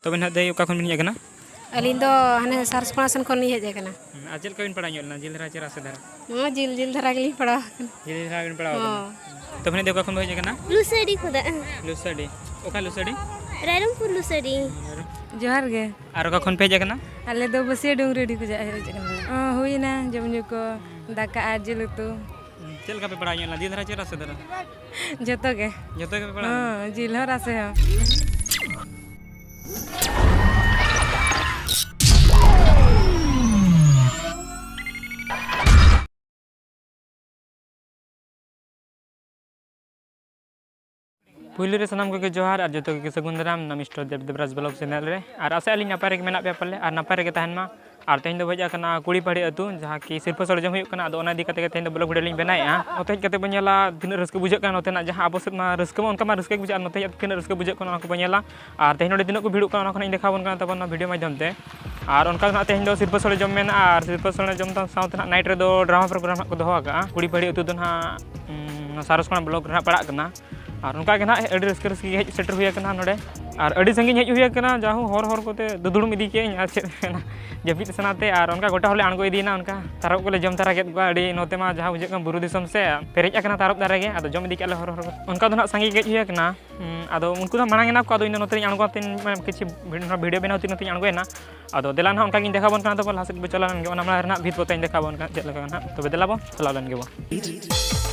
तबे ना दे ओका खन बिन हेजना अलिंग दो हने सारसपा सन खन हेज कना आजल का बिन पड़ा ना जिल धरा चेरा से धरा हां जिल धरा गली पड़ा जिल धरा बिन पड़ा तबे दे ओका खन हेजना लुसड़ी खुदा लुसड़ी ओका लुसड़ी रायरंगपुर लुसड़ी जोहार गे आर ओका खन पे हेजना अले दो बसे डोंगरेडी को जा हेज कना हुईना जमजु को दाका आ जिल तो चल का पे पड़ा ना जिल धरा चेरा से धरा जतो के पे पड़ा हां जिल हरा से हो पुलिस सामान को जोहार और जो के सगुंदराम नमिस्टर देवराज ब्लॉग चैनल रे और आशा अली नपाय रे मेना पे पाले और नपाय रे तहन मा और तेहन दो बजा कना कुड़ी पहाड़ी अतु जहाँ कि सिरफा सड़जम हुई कना अदो ओना दी कते तेहन दो ब्लॉग वीडियो लिंग बनाया ओते कते बनेला दिन रस्क बुझे कना ओतेना जहाँ आबो सेत मा रस्क मा उनका मा रस्क बुझे नोते तिन रस्क बुझे कना को बनेला और तेहन ओडे दिन को भिड़ो कना खन देखा बन कना तबन वीडियो माध्यम ते और उनका ना तेहन दो सिरफा सड़जम मेना और सिरफा सड़जम तो साउथ नाइट रे दो ड्रामा प्रोग्राम को दोहो का कुड़ी पहाड़ी अतु दो ना सारसकोना ब्लॉग रे पड़ा कना और उनका के ना अड़ी रस्क रस्क हेज सेटर हुई कना नोडे और अड़ी संगी हेज हुई कना जाहू हर कोते दुदुड़म इदी के आ चेना जपित सनाते और उनका गोटा होले आणगो इदीना उनका तारब कोले जम तारा केत अड़ी नोते मा जहाँ बुझे बुरु दिसम से पेरेज आकना तारब दारे गे आदो जम इदी के हर उनका दो ना संगी हेज हुई कना आदो उनको मांगेना को आदो इन नोते आणगो तीन किछि वीडियो बनाव तीन नोते आणगोना आदो देला ना उनका गिन देखा बन कना तो लास्ट बे चला गे ओना मा रना भीत पोते देखा बन कना चेत लगा ना तबे देला बो चला लन गे बो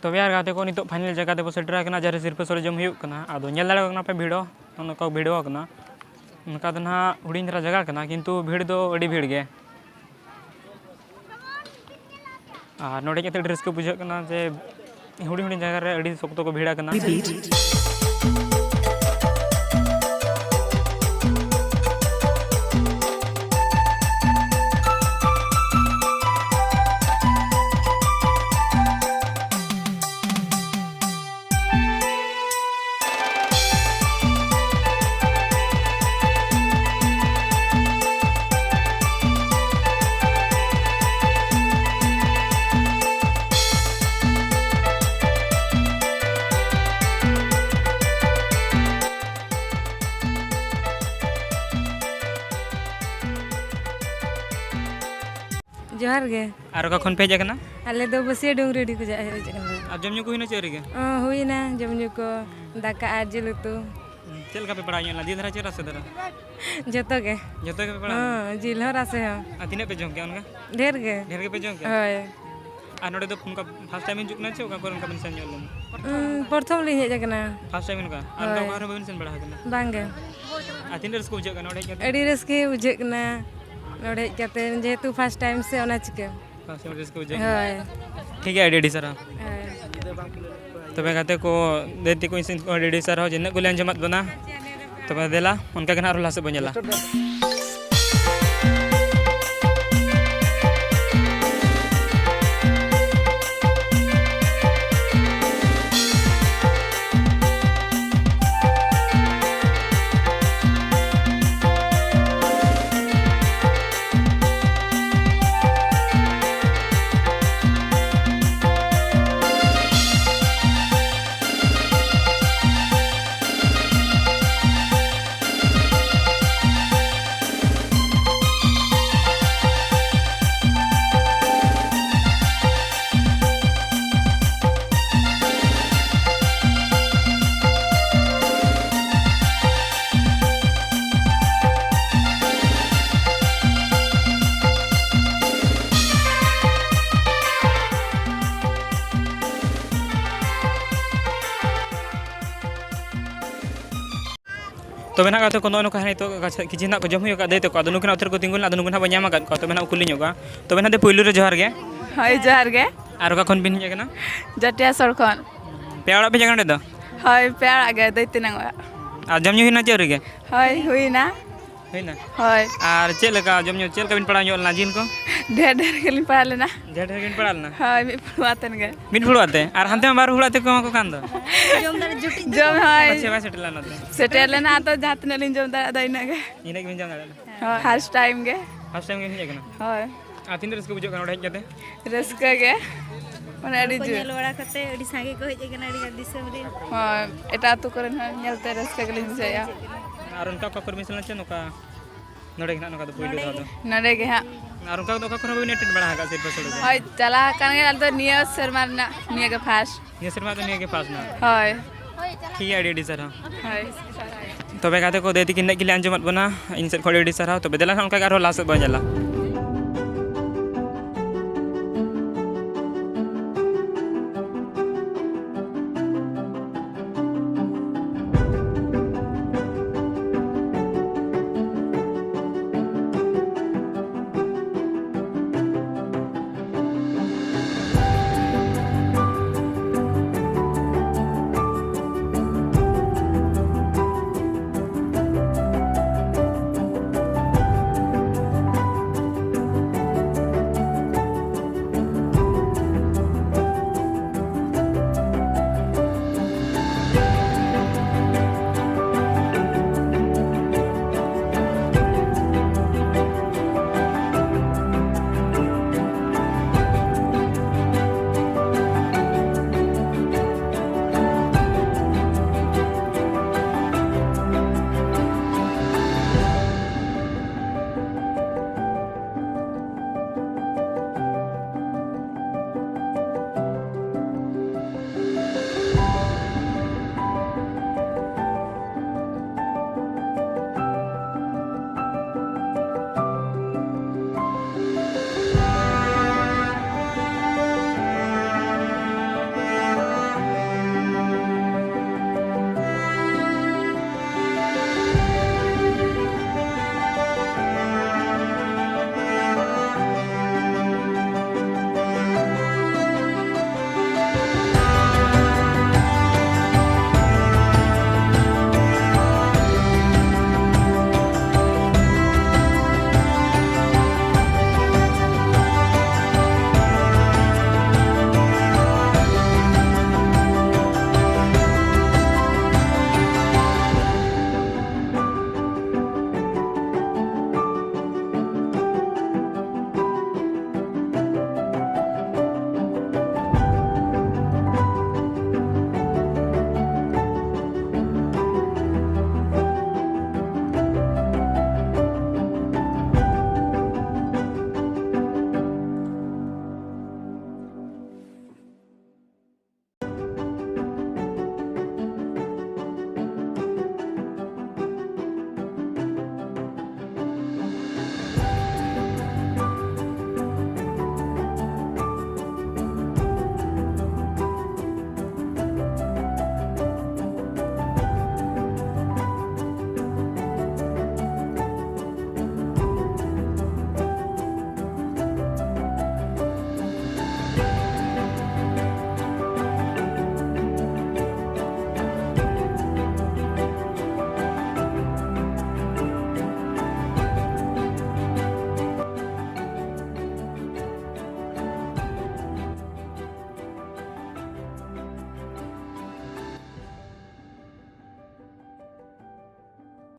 तबे यार गाते को नितो फाइनल जगह ते सेटर कना जरे सिरफा सड़जम हुई कना आदो नेल दाड़े कना पे भिड़ो उनको भिड़ो कना उनका तो ना हुडिंग धरा जगह कना किंतु भीड़ दो अड़ी भीड़ गे और नोडे केते ड्रेस को बुझे कना जे हुडिंग हुडिंग जगह रे अड़ी सोक्तो को भीड़ा कना जोहार गे आर ओका खन पे हेज कना अले दो बसे डोंगरेडी को जा हेज कना अब जमजु को हुईना चेरी गे हुईना जमजु को दाका आ जिल तो चल का पे पड़ा ना जिल धरा चेरा से धरा जतो के पे पड़ा हां जिल हरा से हो आ तिने पे जों के उनका ढेर के पे जों के होय आ नोडे दो उनका फर्स्ट टाइम जुकना छे ओका कोन का बन सन जोल प्रथम लिन हेज कना फर्स्ट टाइम उनका आ का बाहर बन सन बड़ा कना बांगे आ तिने रस को बुझे कना नोडे के अड़ी रस्के बुझे कना नोडे जाते जेतु फर्स्ट टाइम से ओना चिके फर्स्ट टाइम रस को बुझे होय ठीक है एडी सर तबे गाते को देती को इसिन को एडी सर हो जिन्ना को लेन जमत बना तबे देला उनका गना रोला से बनेला तबे ना गाते को नो का तो किछि ना को जम हुई का देते को नुकना उतर को तिंगुल आदो नुकना बन्यामा का तबे ना कुली ᱧᱚᱜᱟ तबे ना दे पहिलो रे जोहार गे हाय जोहार गे आर का खन बिन हेजना जटिया सर खन पे ओड़ा पे जगन दो हाय पेड़ा गे दैते नंग आ जम ᱧᱩ हिना चेरी गे हाय हुईना हेना हाय आर चेल लगा जम ᱧᱩ चेल का बिन पड़ा ᱧᱚᱜ ला जिन को ढेर ढेर गेलिन पड़ा लेना ढेर ढेर बिन पड़ा लना हाय मी फुआतन गे मिन फुड़ाते आर हनते बार फुड़ाते को कान दो जम हाय अच्छा बा सेटला न सेटेल लेना तो जातने लिन जम दाइना गे इने के बिन जम हाय फर्स्ट टाइम गे फर्स्ट टाइम के हेजना हाय आ तीन रस को बुझो कान ओडा हेजते रस्का गे माने अडी जो लोड़ा कते अडी सांगे को हेजे कना अडी दिसम रे हाय एटा तो करन नेलते रस्का गेलिन सेया आर उनका का परमिशन छ नका नडे ना नका तो पहिलो दादो नडे गे हा आर उनका तो का खरो बिन अटेंड बड़ा हागा सिर पर छोड़ हाय चला कान गे तो निया शर्मा ना निया के फास्ट ये सिर तो नहीं के पास ना हाय ठीक है रेडी सर हाय तबे गाते को देती किन गिले अंजमत बना इन सेट को रेडी सर तबे देला उनका आरो लास्ट बजला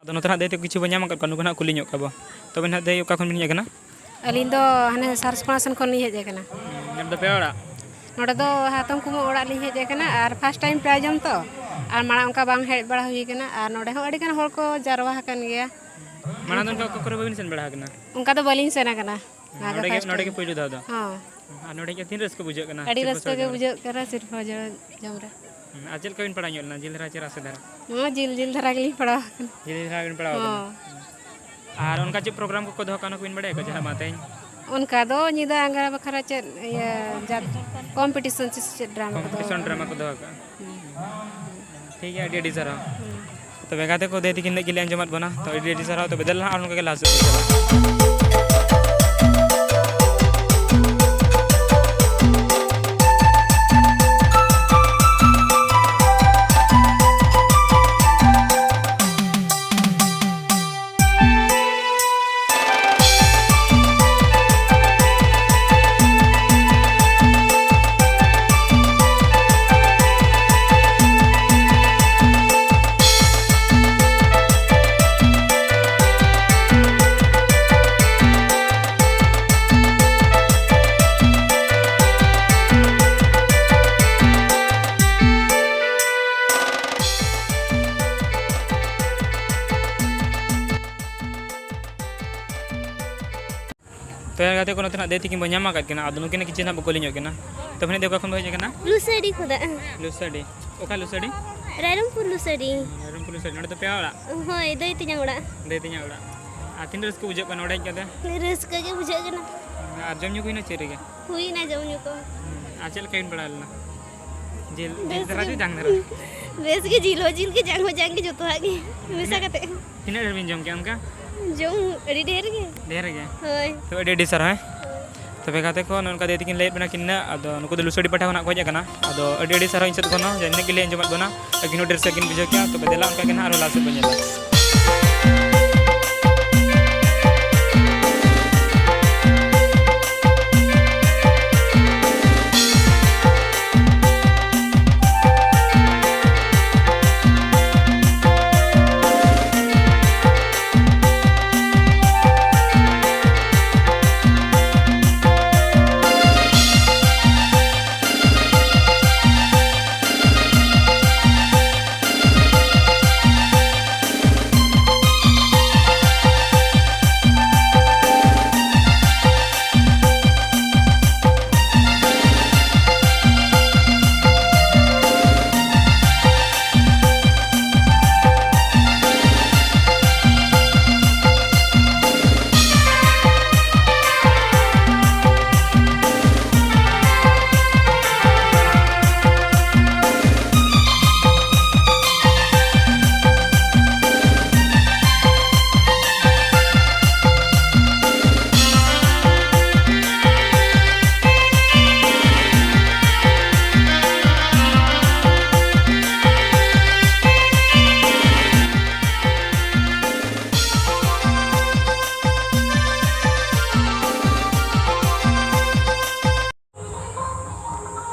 तो नोतना दे तो किछु बन्याम का नुकना कुली ᱧᱚᱜ का बो तबे ना दे ओका खन बिन हेजना अलिन दो हने सारसकोनासन खन नि हेजे कना नब दो पेड़ा नोडे दो हातम कुमो ओड़ा लि हेजे कना आर फर्स्ट टाइम पे आजम तो आर माना उनका बांग हेड बड़ा हुई कना आर नोडे हो अडी कन होर को जारवा हकन गया माना दन का करे बिन सेन बड़ा कना उनका तो बलिन सेना कना नोडे के पहिलो दादा हां आ नोडे के तीन रस को बुझे कना अडी रस के बुझे करा सिर्फ जमरा आजल का बिन पड़ा ᱧᱚᱜ ना जिल धरा चेरा से धरा हां जिल धरा गली पड़ा जिल धरा बिन पड़ा आर उनका जे प्रोग्राम को दो कानो बिन बड़े को जहा माते उनका दो निदा अंगरा बखरा चे ये जा कंपटीशन से ड्रामा को दो का ठीक है एडी सर तबे गाते को दे तिकिन गिले अंजमत बना तो एडी सारा तो बेदल ना उनका के लास्ट चला तो यार गाते को नतना दे तिकिन बन्यामा काट केना आदनु केना किचन बको लिᱧᱚᱜ केना तो भने देवका खन भइज केना लुसड़ी खुदा लुसडी ओका लुसडी रायरंगपुर लुसड़ी रायरंगपुर लुसडी नडे तो पेवाड़ा होय दई तिnya ओड़ा दे तिnya ओड़ा आ तीन रस को बुझे कन ओड़ाई केदे रस्का के बुझा केना आ जम ᱧᱩ कोइना चेरे के हुई ना जम ᱧᱩ को आ चल कइन पड़ालना जेल जेल धरा जो जांग धरा बेस के जिल के जांग के जोतो आगे मिसा कते तीन डर बिन जम के उनका जम अड़ी ढेर के होय तो एडी सर है तबे गाते को ननका दे तिकिन लेट बना किन्ना अदो नुको दे लुसडी पठा खना को हेज kana अदो एडी सर इन सेत कोनो जने गिले अंजमत बना अगिनो ड्रेस किन बुझे क्या तो बेदला उनका केना आरो लासे बनेला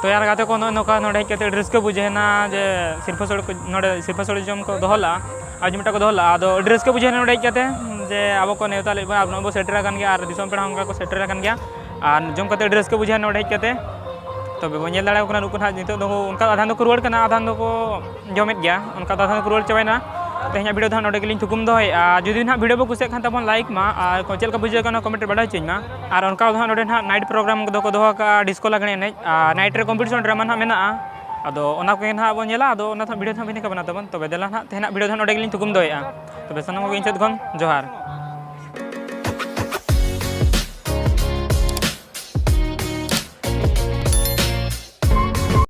तो यार गाते को नौका नोड़े के ड्रेस के बुझेना जे सिरफा जम को दोहला आज मिटा को दोहला आदो ड्रेस के बुझेना नोड़े के जे अब को नेता ले अब बो सेटर कान गया और दिसम पेड़ा उनका को सेटर कान गया और जम कते ड्रेस के बुझेना नोड़े के तबे बो नेल दाड़ा को नुकु ना नितो दो उनका आधान दो को रुवाड़ कना आधान दो को जमेत गया उनका आधान को रुवाड़ चबाइना तेहना वीडियो धा नोड़े गेलिन थुकुम दो जुदी ना वीडियो बो कुसे खान तबन लाइक मा और चेल का बुझे कना कमेंट बड़ा चेंज मा और उनका धा नोड़े ना नाइट प्रोग्राम को दोहा का डिस्को लागणे ने नाइट रे कंपटीशन ड्रामा ना मेना अदो ओना को ना बो नेला अदो ओना वीडियो था बिने का बना तबन तबे देला ना तेहना वीडियो धा नोड़े गेलिन थुकुम दोया तबे सनम को इन सेत खन जोहार।